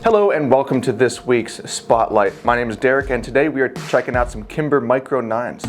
Hello and welcome to this week's Spotlight. My name is Derek and today we are checking out some Kimber Micro 9s.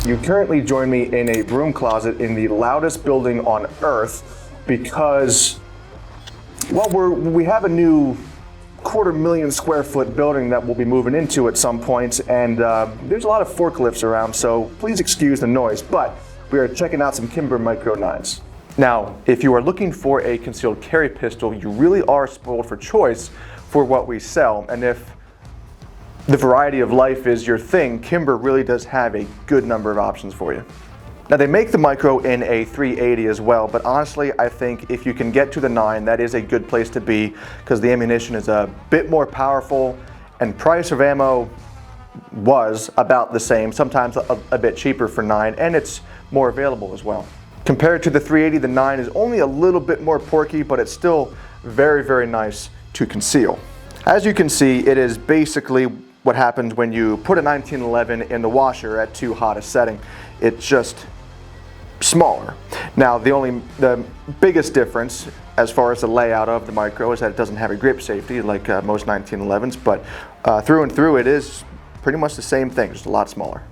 You currently join me in a broom closet in the loudest building on earth because, well, we have a new 250,000 square foot building that we'll be moving into at some point, and there's a lot of forklifts around, so please excuse the noise, but we are checking out some Kimber Micro 9s. Now, if you are looking for a concealed carry pistol, you really are spoiled for choice for what we sell. And if the variety of life is your thing, Kimber really does have a good number of options for you. Now, they make the Micro in a 380 as well, but honestly, I think if you can get to the 9, that is a good place to be because the ammunition is a bit more powerful and price of ammo was about the same, sometimes a bit cheaper for 9, and it's more available as well. Compared to the 380, the 9 is only a little bit more porky, but it's still very, very nice to conceal. As you can see, it is basically what happens when you put a 1911 in the washer at too hot a setting. It's just smaller. Now, the biggest difference as far as the layout of the Micro is that it doesn't have a grip safety like most 1911s, but through and through it is pretty much the same thing, just a lot smaller.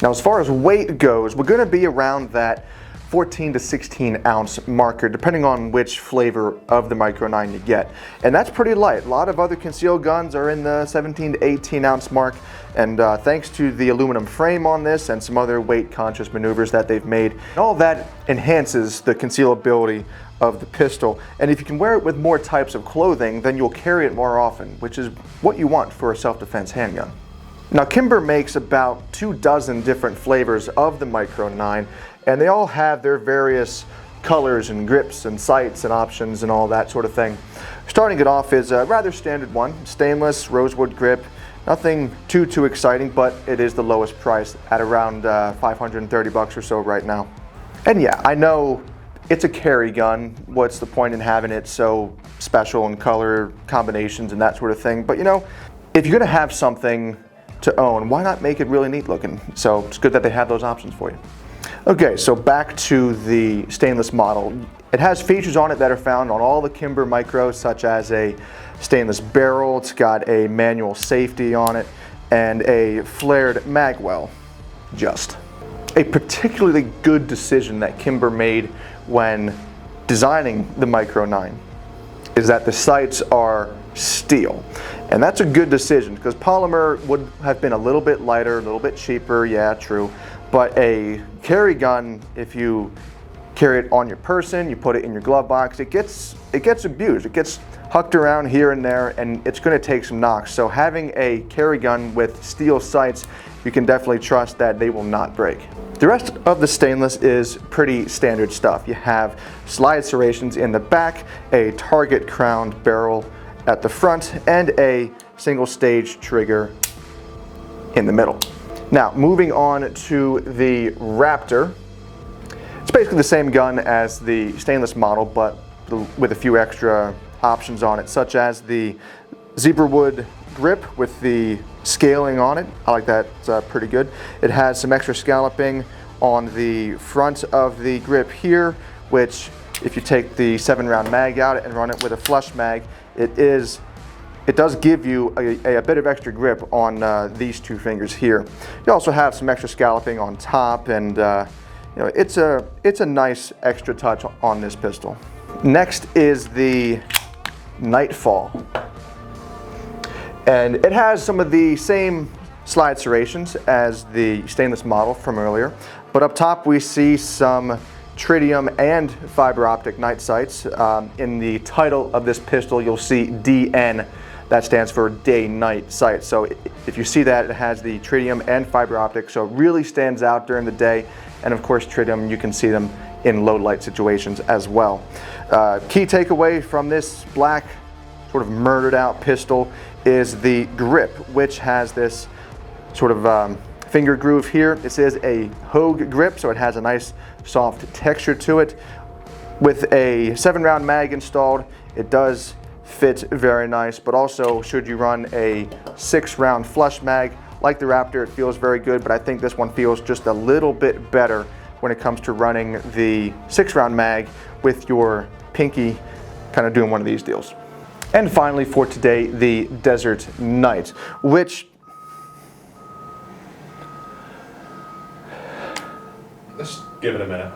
Now, as far as weight goes, we're going to be around that 14 to 16 ounce marker, depending on which flavor of the Micro 9 you get. And that's pretty light. A lot of other concealed guns are in the 17 to 18 ounce mark. And thanks to the aluminum frame on this and some other weight conscious maneuvers that they've made, all that enhances the concealability of the pistol. And if you can wear it with more types of clothing, then you'll carry it more often, which is what you want for a self-defense handgun. Now, Kimber makes about 24 different flavors of the Micro 9, and they all have their various colors and grips and sights and options and all that sort of thing. Starting it off is a rather standard one, stainless rosewood grip. Nothing too exciting, but it is the lowest price at around 530 bucks or so right now. And yeah, I know it's a carry gun. What's the point in having it so special in color combinations and that sort of thing? But you know, if you're gonna have something to own, why not make it really neat looking? So it's good that they have those options for you. Okay, so back to the stainless model. It has features on it that are found on all the Kimber Micros, such as a stainless barrel. It's got a manual safety on it and a flared mag well. Just a particularly good decision that Kimber made when designing the Micro 9 is that the sights are steel. And that's a good decision because polymer would have been a little bit lighter, a little bit cheaper, yeah, true. But a carry gun, if you carry it on your person, you put it in your glove box, it gets abused. It gets hucked around here and there, and it's going to take some knocks. So having a carry gun with steel sights, you can definitely trust that they will not break. The rest of the stainless is pretty standard stuff. You have slide serrations in the back, a target crowned barrel at the front, and a single stage trigger in the middle. Now, moving on to the Raptor. It's basically the same gun as the stainless model, but with a few extra options on it, such as the zebra wood grip with the scaling on it. I like that, it's pretty good. It has some extra scalloping on the front of the grip here, which if you take the 7-round mag out and run it with a flush mag, it does give you a bit of extra grip on these two fingers here. You also have some extra scalloping on top, and you know, it's a nice extra touch on this pistol. Next is the Nightfall, and it has some of the same slide serrations as the stainless model from earlier, but up top we see some tritium and fiber optic night sights. In the title of this pistol, you'll see DN. That stands for day-night sight. So if you see that, it has the tritium and fiber optic, so it really stands out during the day. And of course, tritium, you can see them in low light situations as well. Key takeaway from this black, sort of murdered out pistol is the grip, which has this sort of finger groove here. This is a Hogue grip, so it has a nice soft texture to it. With a 7-round mag installed, it does fit very nice, but also should you run a 6-round flush mag like the Raptor, it feels very good, but I think this one feels just a little bit better when it comes to running the 6-round mag with your pinky kind of doing one of these deals. And finally for today, the Desert Knight, which let's give it a minute.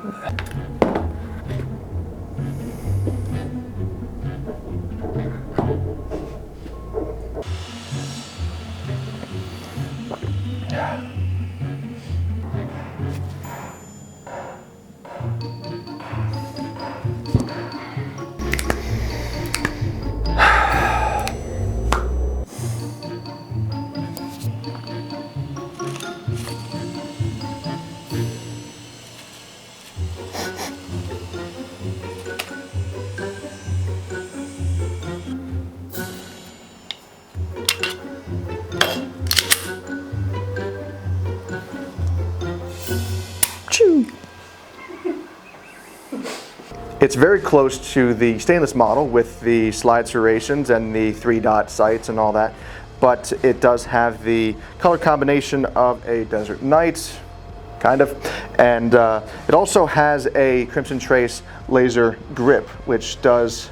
It's very close to the stainless model with the slide serrations and the 3-dot sights and all that, but it does have the color combination of a Desert Knight, kind of, and it also has a Crimson Trace laser grip, which does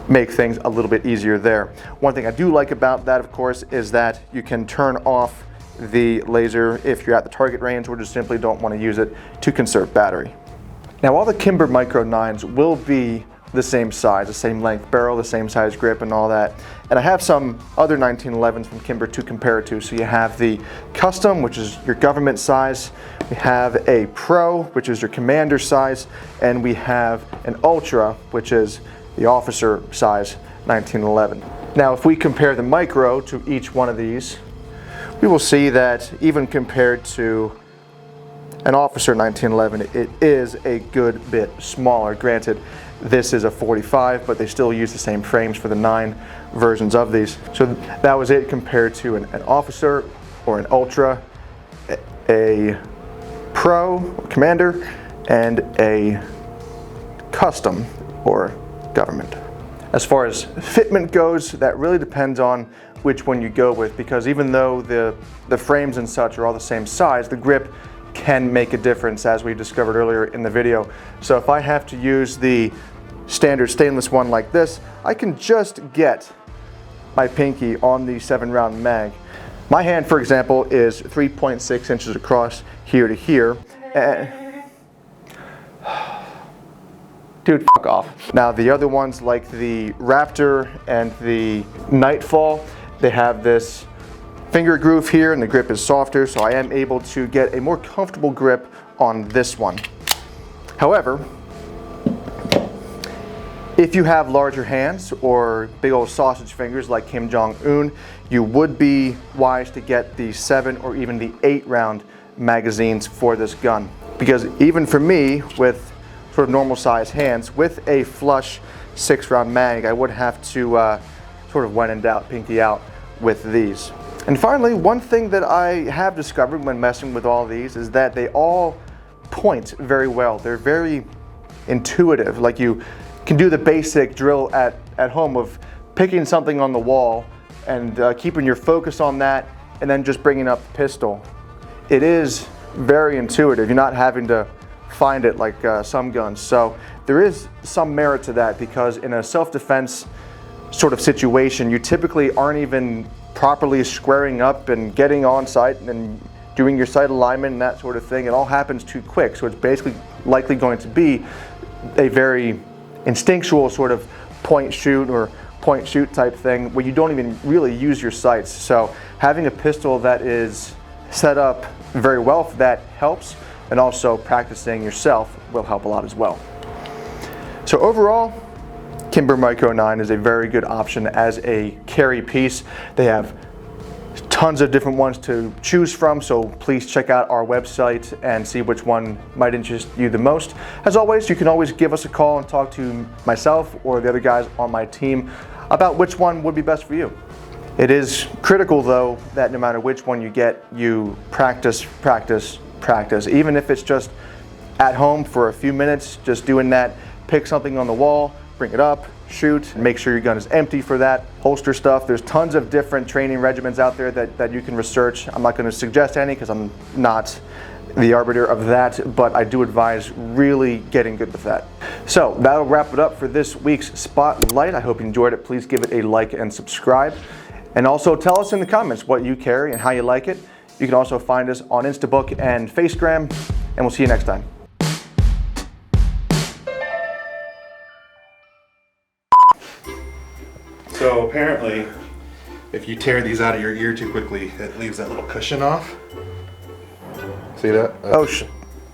make things a little bit easier there. One thing I do like about that, of course, is that you can turn off the laser if you're at the target range or just simply don't want to use it to conserve battery. Now, all the Kimber Micro 9s will be the same size, the same length barrel, the same size grip and all that. And I have some other 1911s from Kimber to compare it to. So you have the Custom, which is your government size. We have a Pro, which is your commander size. And we have an Ultra, which is the officer size 1911. Now, if we compare the Micro to each one of these, we will see that even compared to an officer 1911, it is a good bit smaller. Granted, this is a 45, but they still use the same frames for the 9 versions of these. So that was it compared to an officer or an Ultra, a Pro or Commander, and a Custom or Government. As far as fitment goes, that really depends on which one you go with, because even though the frames and such are all the same size, the grip can make a difference, as we discovered earlier in the video. So if I have to use the standard stainless one like this, I can just get my pinky on the 7-round mag. My hand, for example, is 3.6 inches across here to here. Dude, fuck off. Now the other ones like the Raptor and the Nightfall, they have this finger groove here and the grip is softer, so I am able to get a more comfortable grip on this one. However, if you have larger hands or big old sausage fingers like Kim Jong-un, you would be wise to get the 7 or even the 8-round magazines for this gun. Because even for me, with sort of normal size hands, with a flush 6-round mag, I would have to sort of when in doubt, pinky out with these. And finally, one thing that I have discovered when messing with all these is that they all point very well. They're very intuitive. Like, you can do the basic drill at home of picking something on the wall and keeping your focus on that and then just bringing up the pistol. It is very intuitive. You're not having to find it like some guns. So there is some merit to that, because in a self-defense sort of situation, you typically aren't even properly squaring up and getting on sight and doing your sight alignment and that sort of thing. It all happens too quick, so it's basically likely going to be a very instinctual sort of point shoot or point shoot type thing where you don't even really use your sights. So having a pistol that is set up very well for that helps, and also practicing yourself will help a lot as well. So overall, Kimber Micro 9 is a very good option as a carry piece. They have tons of different ones to choose from, so please check out our website and see which one might interest you the most. As always, you can always give us a call and talk to myself or the other guys on my team about which one would be best for you. It is critical, though, that no matter which one you get, you practice, practice, practice. Even if it's just at home for a few minutes, just doing that, pick something on the wall, bring it up, shoot, and make sure your gun is empty for that. Holster stuff, there's tons of different training regimens out there that you can research. I'm not going to suggest any because I'm not the arbiter of that, but I do advise really getting good with that. So that'll wrap it up for this week's Spotlight. I hope you enjoyed it. Please give it a like and subscribe. And also tell us in the comments what you carry and how you like it. You can also find us on Instabook and Facegram, and we'll see you next time. So apparently, if you tear these out of your ear too quickly, it leaves that little cushion off. See that?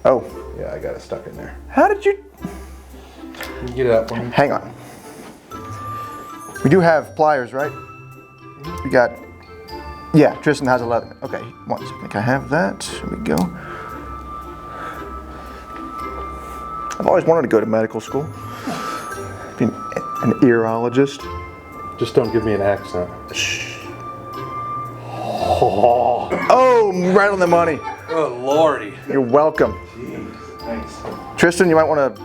Oh, Yeah, I got it stuck in there. how did you? Can you get it out for me? Hang on. We do have pliers, right? We got, yeah, Tristan has 11. Okay, one second, can I have that? Here we go. I've always wanted to go to medical school. Be an earologist. Just don't give me an accent. Oh, right on the money. Oh, lordy. You're welcome. Jeez, thanks. Tristan, you might want to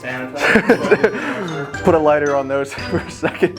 Sanitize. put a lighter on those for a second.